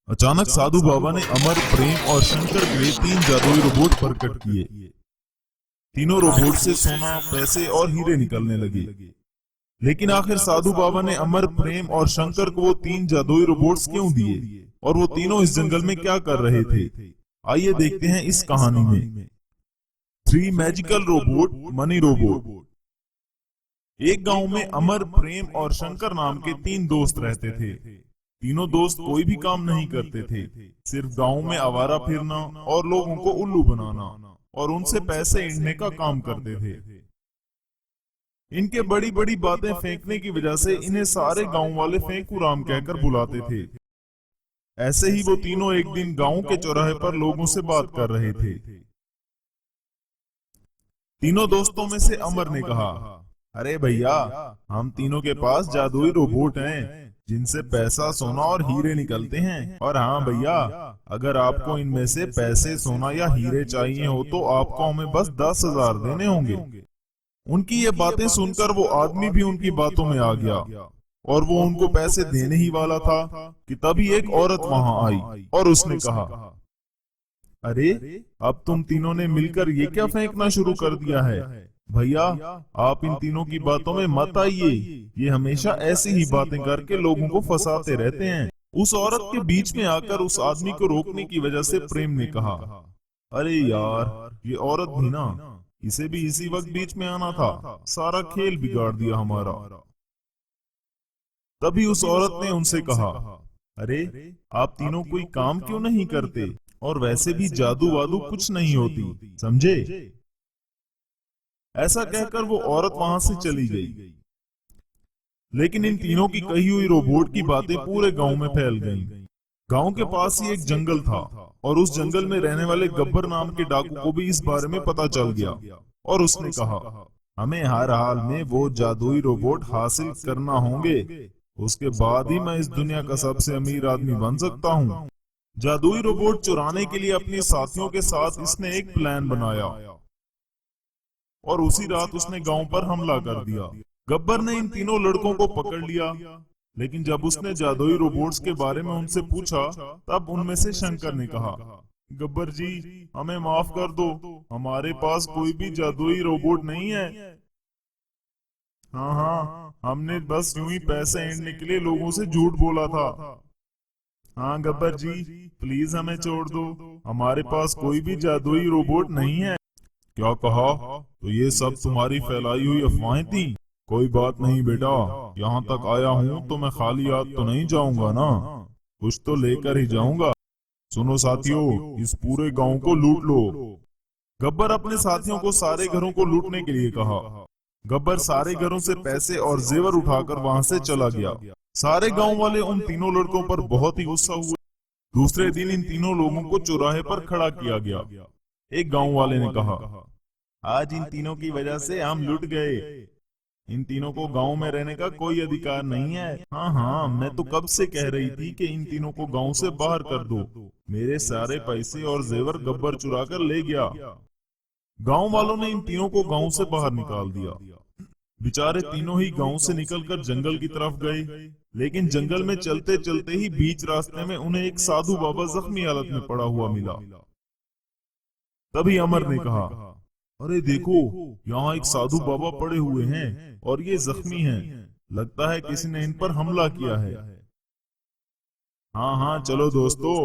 अचानक साधु बाबा ने अमर, प्रेम और शंकर के लिए 3 जादुई रोबोट प्रकट किए। तीनों रोबोट से सोना, पैसे और हीरे निकलने लगे। लेकिन आखिर साधु बाबा ने अमर, प्रेम और शंकर को वो 3 जादुई रोबोट्स क्यों दिए और वो तीनों इस जंगल में क्या कर रहे थे? आइए देखते हैं इस कहानी में। 3 मैजिकल रोबोट, मनी रोबोट। एक गांव में अमर, प्रेम और शंकर नाम के 3 दोस्त रहते थे। तीनों दोस्त कोई भी काम नहीं करते थे, सिर्फ गांव में आवारा फिरना और लोगों को उल्लू बनाना और उनसे पैसे ऐंठने का काम करते थे। इनके बड़ी बड़ी बातें फेंकने की वजह से इन्हें सारे गांव वाले फेंकू राम कहकर बुलाते थे। ऐसे ही वो तीनों एक दिन गांव के चौराहे पर लोगों से बात कर रहे थे। तीनों दोस्तों में से अमर ने कहा, अरे भैया, हम तीनों के पास जादुई रोबोट हैं जिनसे पैसा, सोना और हीरे निकलते हैं। और हाँ भैया, अगर आपको इनमें से पैसे, सोना या हीरे चाहिए हो तो आपको हमें बस 10,000 देने होंगे। उनकी ये बातें सुनकर वो आदमी भी उनकी बातों में आ गया और वो उनको पैसे देने ही वाला था कि तभी एक औरत वहां आई और उसने कहा, अरे, अब तुम तीनों ने मिलकर ये क्या फेंकना शुरू कर दिया है? भैया, आप इन तीनों की बातों में मत आइए, ये हमेशा ऐसी ही बातें करके लोगों को फंसाते रहते हैं। उस औरत के बीच में आकर उस आदमी को रोकने की वजह से प्रेम ने कहा, अरे यार, ये औरत भी ना, इसे भी इसी वक्त बीच में आना था, सारा खेल बिगाड़ दिया हमारा। तभी उस औरत ने उनसे कहा, अरे, आप तीनों कोई काम क्यों नहीं करते? और वैसे भी जादू वादू कुछ नहीं होती, समझे? ऐसा कहकर वो औरत वहां से चली गई। लेकिन इन तीनों की कही हुई रोबोट की बातें पूरे गांव में फैल गईं। गांव के पास ही एक जंगल था और उस जंगल में रहने वाले गब्बर नाम के डाकू को भी इस बारे में पता चल गया और उसने कहा, हमें हर हाल में वो जादुई रोबोट हासिल करना होंगे, उसके बाद ही मैं इस दुनिया का सबसे अमीर आदमी बन सकता हूँ। जादुई रोबोट चुराने के लिए अपने साथियों के साथ इसने एक प्लान बनाया और उसी रात उसने गांव पर हमला कर दिया। गब्बर ने इन तीनों लड़कों को पकड़ लिया, लेकिन जब उसने जादुई रोबोट्स के बारे में उनसे पूछा तब उनमें से शंकर ने कहा, गब्बर जी, हमें माफ कर दो, हमारे पास कोई भी जादुई रोबोट नहीं है। हाँ हाँ, हमने बस यूं ही पैसे ऐंठने के लिए लोगों से झूठ बोला था। हाँ गब्बर जी, प्लीज हमें छोड़ दो, हमारे पास कोई भी जादुई रोबोट नहीं है। क्या कहा? तो ये सब तुम्हारी फैलाई हुई अफवाहें थी? कोई बात नहीं बेटा, यहाँ तक आया हूँ तो मैं खाली हाथ तो नहीं जाऊंगा ना, कुछ तो लेकर ही जाऊंगा। सुनो साथियों, इस पूरे गांव को लूट लो। गब्बर अपने साथियों को सारे घरों को लूटने के लिए कहा। गब्बर सारे घरों से पैसे और जेवर उठाकर वहां से चला गया। सारे गांव वाले उन तीनों लड़कों पर बहुत ही गुस्सा हुए। दूसरे दिन इन तीनों लोगों को चौराहे पर खड़ा किया गया। एक गांव वाले ने कहा, आज इन तीनों की वजह से हम लुट गए। इन तीनों को गांव में रहने का कोई अधिकार नहीं है। हाँ हाँ, मैं तो कब से कह रही थी कि इन तीनों को गांव से बाहर कर दो। मेरे सारे पैसे और जेवर गब्बर चुरा कर ले गया। गांव वालों ने इन तीनों को गांव से बाहर निकाल दिया। बेचारे तीनों ही गांव से निकलकर जंगल की तरफ गए, लेकिन जंगल में चलते चलते ही बीच रास्ते में उन्हें एक साधु बाबा जख्मी हालत में पड़ा हुआ मिला। तभी अमर ने कहा, अरे देखो, यहाँ एक साधु बाबा पड़े हुए हैं और ये जख्मी हैं, लगता है किसी ने इन पर हमला किया है। हाँ हाँ, चलो दोस्तों,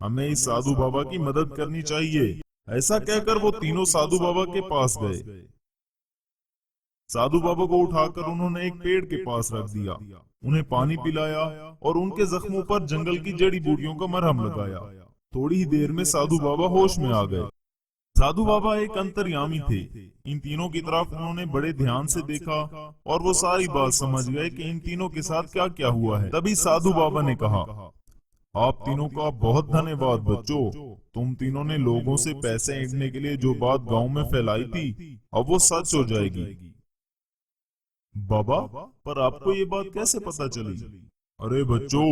हमें इस साधु बाबा की मदद करनी चाहिए। ऐसा कहकर वो तीनों साधु बाबा के पास गए। साधु बाबा को उठाकर उन्होंने एक पेड़ के पास रख दिया, उन्हें पानी पिलाया और उनके जख्मों पर जंगल की जड़ी बूटियों का मरहम लगाया। थोड़ी ही देर में साधु बाबा होश में आ गए। साधु बाबा एक अंतर्यामी थे। इन तीनों की तरफ उन्होंने बड़े ध्यान से देखा और वो सारी बात समझ गए कि इन तीनों के साथ क्या क्या हुआ है। तभी साधु बाबा ने कहा, आप तीनों का बहुत धन्यवाद बच्चों, तुम तीनों ने लोगों से पैसे ऐंठने के लिए जो बात गांव में फैलाई थी, अब वो सच हो जाएगी। बाबा, पर आपको ये बात कैसे पता चली? अरे बच्चों,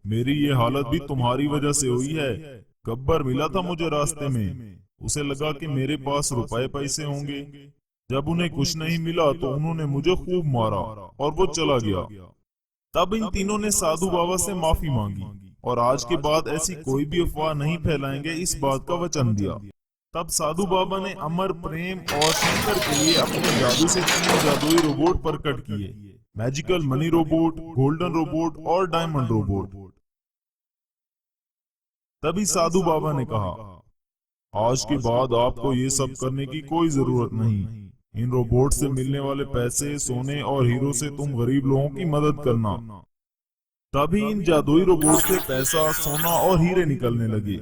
मेरी ये हालत भी तुम्हारी वजह से हुई है। गब्बर मिला था मुझे रास्ते में, उसे लगा कि मेरे पास रुपए पैसे होंगे। जब उन्हें कुछ नहीं मिला तो उन्होंने मुझे खूब मारा और वो चला गया। तब इन तीनों ने साधु बाबा से माफी मांगी और आज के बाद ऐसी कोई भी अफवाह नहीं फैलाएंगे, इस बात का वचन दिया। तब साधु बाबा ने अमर, प्रेम और शंकर के लिए अपने जादू से 3 जादुई रोबोट प्रकट किए, magical money robot, golden robot और डायमंड रोबोट। तभी साधु बाबा ने कहा, आज के बाद आपको ये सब करने की कोई जरूरत नहीं। इन रोबोट से मिलने वाले पैसे, सोने और हीरो से तुम गरीब लोगों की मदद करना। तभी इन जादुई रोबोट से पैसा, सोना और हीरे निकलने लगे।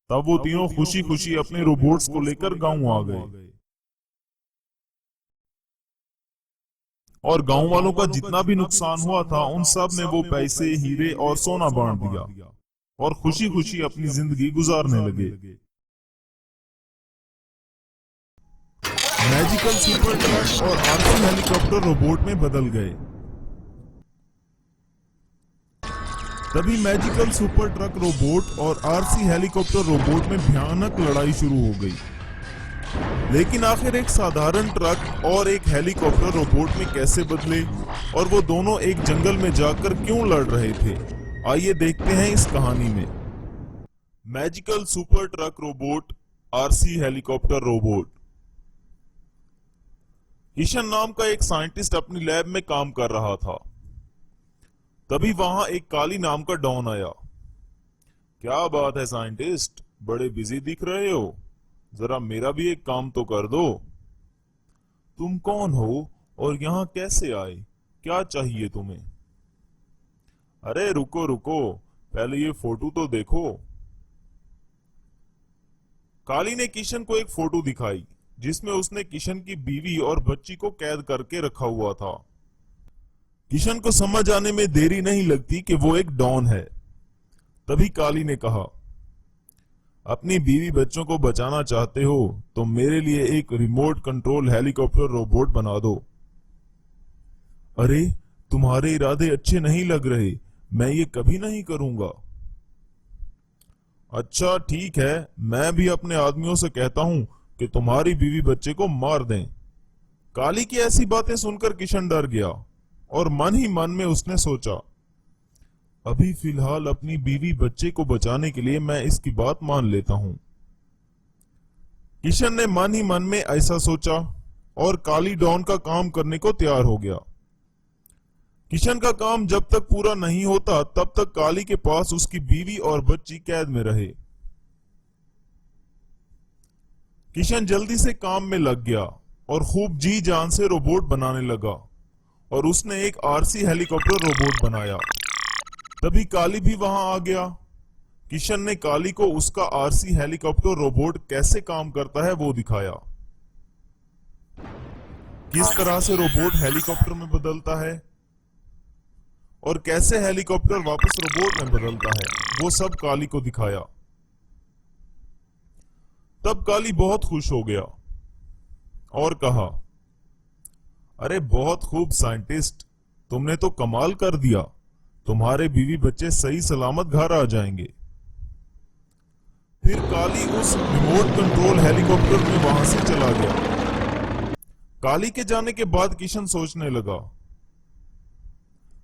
तब वो तीनों खुशी खुशी अपने रोबोट्स को लेकर गांव आ गए और गांव वालों का जितना भी नुकसान हुआ था उन सब में वो पैसे, हीरे और सोना बांट दिया और खुशी खुशी अपनी जिंदगी गुजारने लगे। मैजिकल सुपर ट्रक और आरसी हेलीकॉप्टर रोबोट में बदल गए। तभी मैजिकल सुपर ट्रक रोबोट और आरसी हेलीकॉप्टर रोबोट में भयानक लड़ाई शुरू हो गई। लेकिन आखिर एक साधारण ट्रक और एक हेलीकॉप्टर रोबोट में कैसे बदले और वो दोनों एक जंगल में जाकर क्यों लड़ रहे थे, आइए देखते हैं इस कहानी में। Magical super truck robot, RC helicopter robot. Kishan नाम का एक साइंटिस्ट अपनी लैब में काम कर रहा था। तभी वहां एक काली नाम का डॉन आया। क्या बात है साइंटिस्ट, बड़े बिजी दिख रहे हो, जरा मेरा भी एक काम तो कर दो। तुम कौन हो और यहाँ कैसे आए, क्या चाहिए तुम्हें? अरे रुको रुको, पहले ये फोटो तो देखो। काली ने किशन को एक फोटो दिखाई जिसमें उसने किशन की बीवी और बच्ची को कैद करके रखा हुआ था। किशन को समझ आने में देरी नहीं लगती कि वो एक डॉन है। तभी काली ने कहा, अपनी बीवी बच्चों को बचाना चाहते हो तो मेरे लिए एक रिमोट कंट्रोल हेलीकॉप्टर रोबोट बना दो। अरे तुम्हारे इरादे अच्छे नहीं लग रहे, मैं ये कभी नहीं करूंगा। अच्छा ठीक है, मैं भी अपने आदमियों से कहता हूं कि तुम्हारी बीवी बच्चे को मार दें। काली की ऐसी बातें सुनकर किशन डर गया और मन ही मन में उसने सोचा, अभी फिलहाल अपनी बीवी बच्चे को बचाने के लिए मैं इसकी बात मान लेता हूं। किशन ने मन ही मन में ऐसा सोचा और काली डॉन का काम करने को तैयार हो गया। किशन का काम जब तक पूरा नहीं होता तब तक काली के पास उसकी बीवी और बच्ची कैद में रहे। किशन जल्दी से काम में लग गया और खूब जी जान से रोबोट बनाने लगा और उसने एक आरसी हेलीकॉप्टर रोबोट बनाया। तभी काली भी वहां आ गया। किशन ने काली को उसका आरसी हेलीकॉप्टर रोबोट कैसे काम करता है वो दिखाया। किस तरह से रोबोट हेलीकॉप्टर में बदलता है और कैसे हेलीकॉप्टर वापस रोबोट में बदलता है, वो सब काली को दिखाया। तब काली बहुत खुश हो गया और कहा, अरे बहुत खूब साइंटिस्ट, तुमने तो कमाल कर दिया, तुम्हारे बीवी बच्चे सही सलामत घर आ जाएंगे। फिर काली उस रिमोट कंट्रोल हेलीकॉप्टर में वहां से चला गया। काली के जाने के बाद किशन सोचने लगा,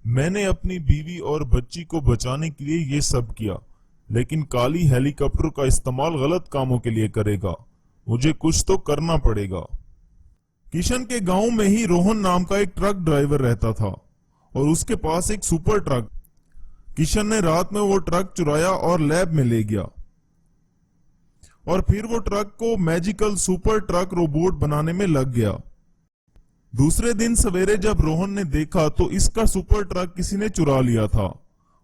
मैंने अपनी बीवी और बच्ची को बचाने के लिए ये सब किया, लेकिन काली हेलीकॉप्टर का इस्तेमाल गलत कामों के लिए करेगा, मुझे कुछ तो करना पड़ेगा। किशन के गांव में ही रोहन नाम का एक ट्रक ड्राइवर रहता था और उसके पास एक सुपर ट्रक। किशन ने रात में वो ट्रक चुराया और लैब में ले गया और फिर वो ट्रक को मैजिकल सुपर ट्रक रोबोट बनाने में लग गया। दूसरे दिन सवेरे जब रोहन ने देखा तो इसका सुपर ट्रक किसी ने चुरा लिया था।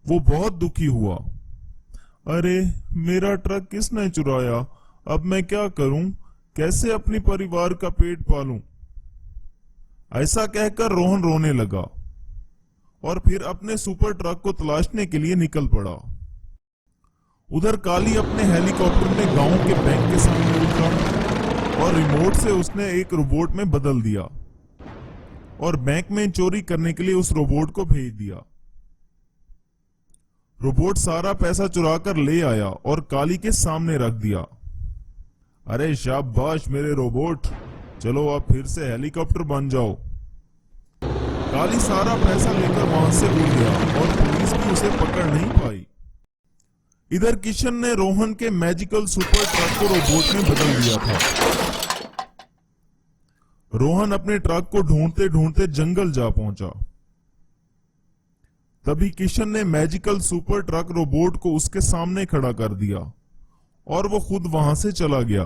वो बहुत दुखी हुआ, अरे मेरा ट्रक किसने चुराया, अब मैं क्या करूं, कैसे अपने परिवार का पेट पालूं। ऐसा कहकर रोहन रोने लगा और फिर अपने सुपर ट्रक को तलाशने के लिए निकल पड़ा। उधर काली अपने हेलीकॉप्टर में गांव के बैंक के सामने उतरा और रिमोट से उसने एक रोबोट में बदल दिया और बैंक में चोरी करने के लिए उस रोबोट को भेज दिया। रोबोट सारा पैसा चुराकर ले आया और काली के सामने रख दिया। अरे शाबाश मेरे रोबोट, चलो आप फिर से हेलीकॉप्टर बन जाओ। काली सारा पैसा लेकर वहां से उड़ गया और पुलिस भी उसे पकड़ नहीं पाई। इधर किशन ने रोहन के मैजिकल सुपर ट्रक को रोबोट में बदल दिया था। रोहन अपने ट्रक को ढूंढते ढूंढते जंगल जा पहुंचा। तभी किशन ने मैजिकल सुपर ट्रक रोबोट को उसके सामने खड़ा कर दिया और वो खुद वहां से चला गया।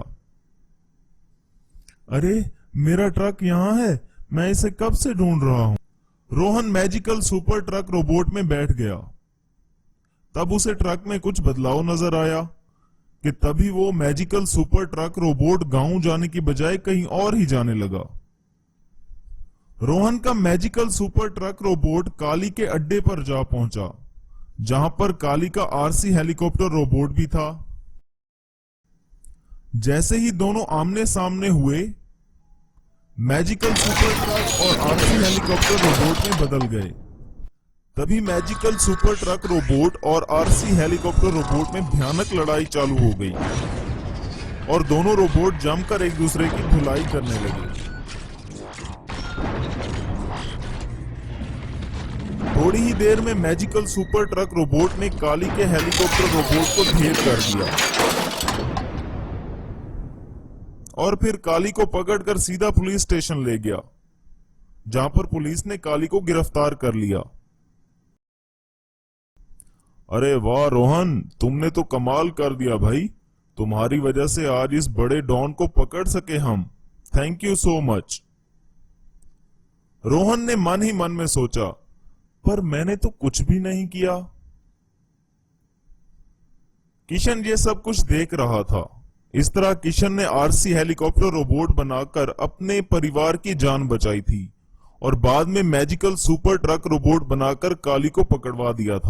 अरे मेरा ट्रक यहां है, मैं इसे कब से ढूंढ रहा हूं। Rohan magical super truck robot में बैठ गया। तब उसे ट्रक में कुछ बदलाव नजर आया कि तभी वो मैजिकल सुपर ट्रक रोबोट गांव जाने की बजाय कहीं और ही जाने लगा। रोहन का मैजिकल सुपर ट्रक रोबोट काली के अड्डे पर जा पहुंचा, जहां पर काली का आरसी हेलीकॉप्टर रोबोट भी था। जैसे ही दोनों आमने सामने हुए, मैजिकल सुपर ट्रक और आरसी हेलीकॉप्टर रोबोट में बदल गए। तभी मैजिकल सुपर ट्रक रोबोट और आरसी हेलीकॉप्टर रोबोट में भयानक लड़ाई चालू हो गई और दोनों रोबोट जमकर एक दूसरे की धुलाई करने लगे। थोड़ी ही देर में मैजिकल सुपर ट्रक रोबोट ने काली के हेलीकॉप्टर रोबोट को ढेर कर दिया और फिर काली को पकड़कर सीधा पुलिस स्टेशन ले गया, जहां पर पुलिस ने काली को गिरफ्तार कर लिया। अरे वाह रोहन, तुमने तो कमाल कर दिया भाई। तुम्हारी वजह से आज इस बड़े डॉन को पकड़ सके हम। Thank you so much. Rohan ने मन ही मन में सोचा, पर मैंने तो कुछ भी नहीं किया। किशन ये सब कुछ देख रहा था। इस तरह किशन ने आरसी हेलीकॉप्टर रोबोट बनाकर अपने परिवार की जान बचाई थी और बाद में मैजिकल सुपर ट्रक रोबोट बनाकर काली को पकड़वा दिया था।